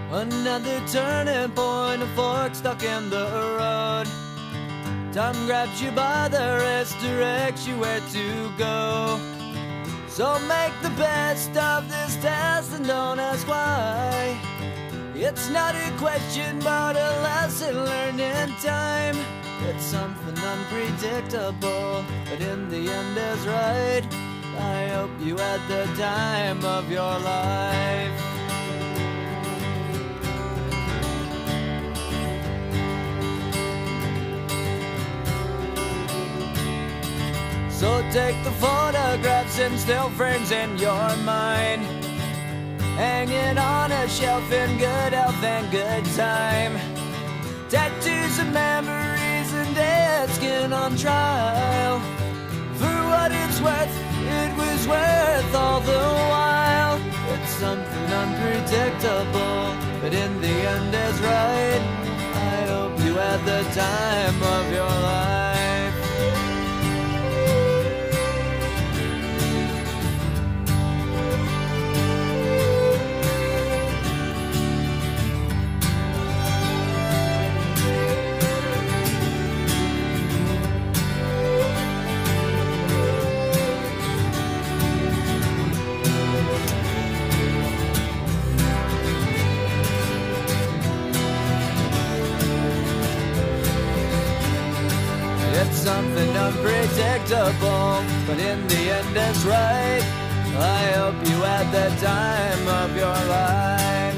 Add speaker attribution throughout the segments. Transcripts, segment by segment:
Speaker 1: Another turning point, a fork stuck in the road. Time grabs you by the wrist, directs you where to go. So make the best of this test and don't ask why. It's not a question but a lesson learned in time. It's something unpredictable, but in the end is right. I hope you had the time of your life. So take the photographs and still frames in your mind, hanging on a shelf in good health and good time. Tattoos of memories and dead skin on trial. For what it's worth, it was worth all the while. It's something unpredictable, but in the end is right. I hope you had the time of your life. It's something unpredictable, but in the end it's right. I hope you had the time of your life.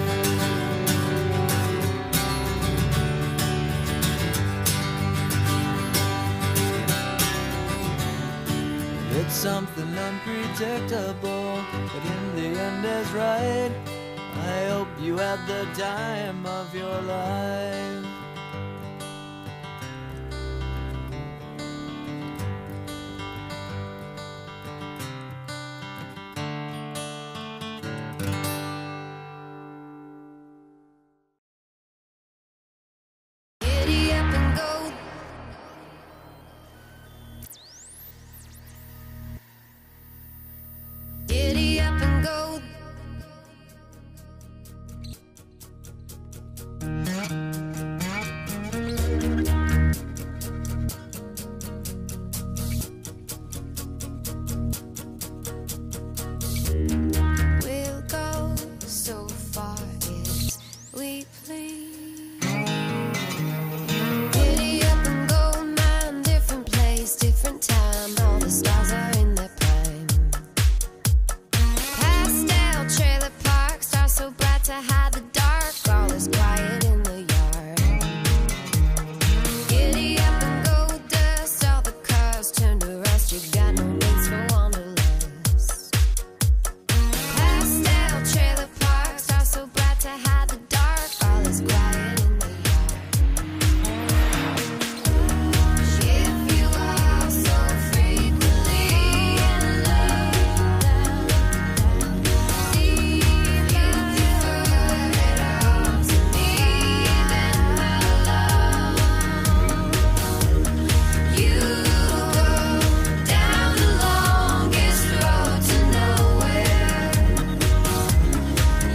Speaker 1: It's something unpredictable, but in the end is right. I hope you had the time of your life.
Speaker 2: Giddy up and go. We'll go so far as we please. Giddy up and go, man, different place, different time. All the stars are in their prime. Pastel trailer park, stars so bright to hide the dark. All is quiet in the yard. Giddy up and go, dust all the cars turn to rust. You got no needs for wanderlust. Pastel trailer park, stars so bright to hide the dark. All is quiet in the yard. If you are so frequently in love, see if you prefer it all to me than my love. You go down the longest road to nowhere.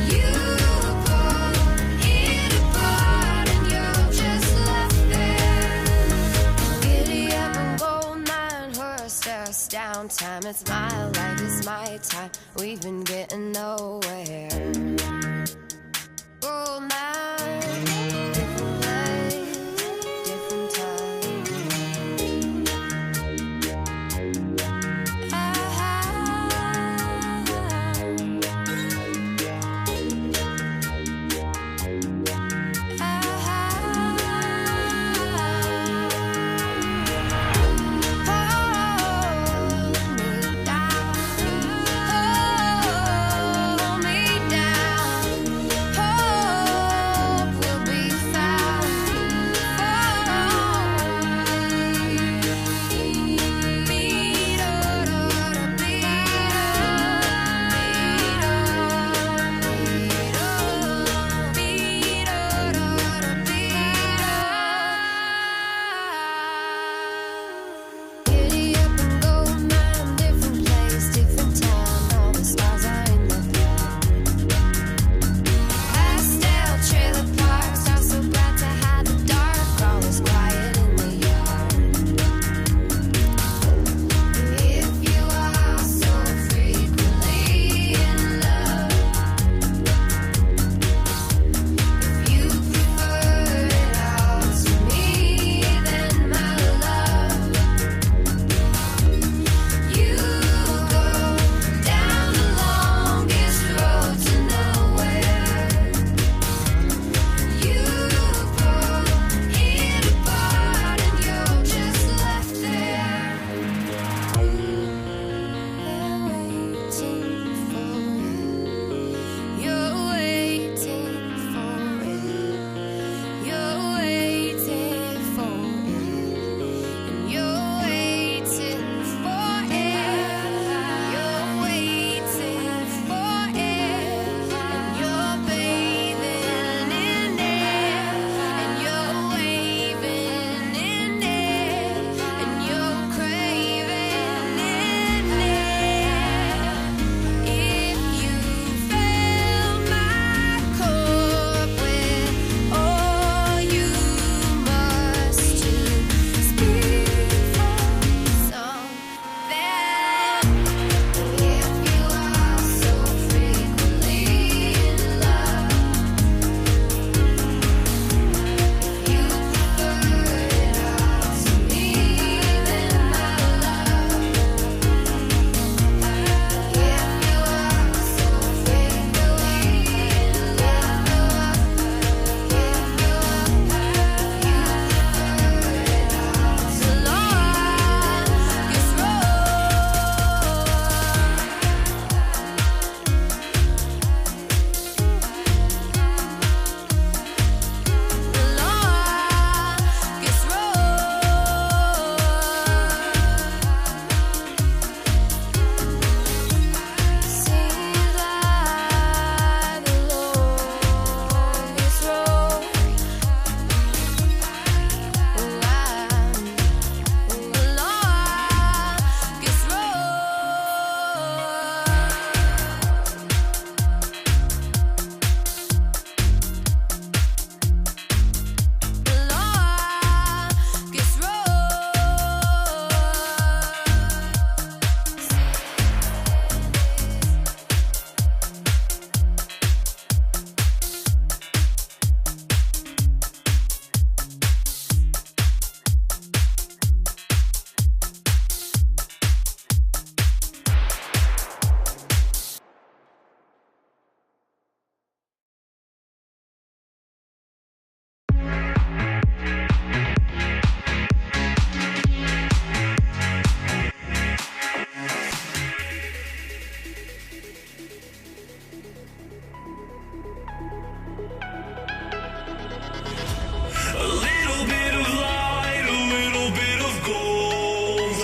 Speaker 2: You pull it apart and you're just left there. Giddy up and go, 9 horse stars down time. It's my life, it's my time. We've been getting nowhere. Oh, night, different place, different time. Hold me down, hold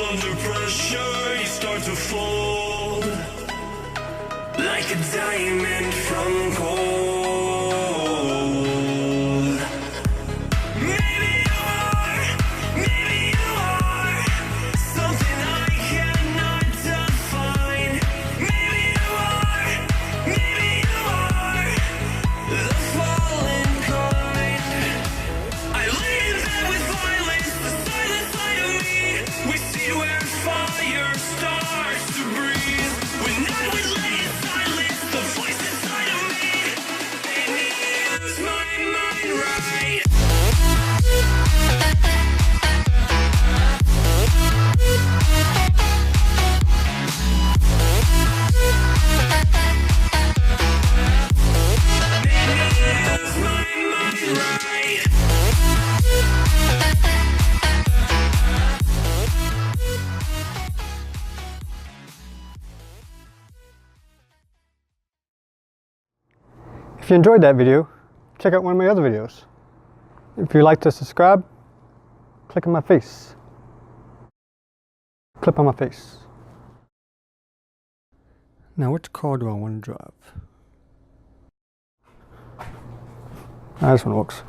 Speaker 3: under pressure, you start to fold like a diamond from gold. Maybe you are something I cannot define. Maybe you are the fallen kind. I lay in bed with violence, the silent side of me. We see where fire starts to breathe. When I would lay in silence, the voice inside of me made me use my mind right.
Speaker 4: If you enjoyed that video, check out one of my other videos. If you'd like to subscribe, click on my face. Click on my face. Now which car do I want to drive? This one works.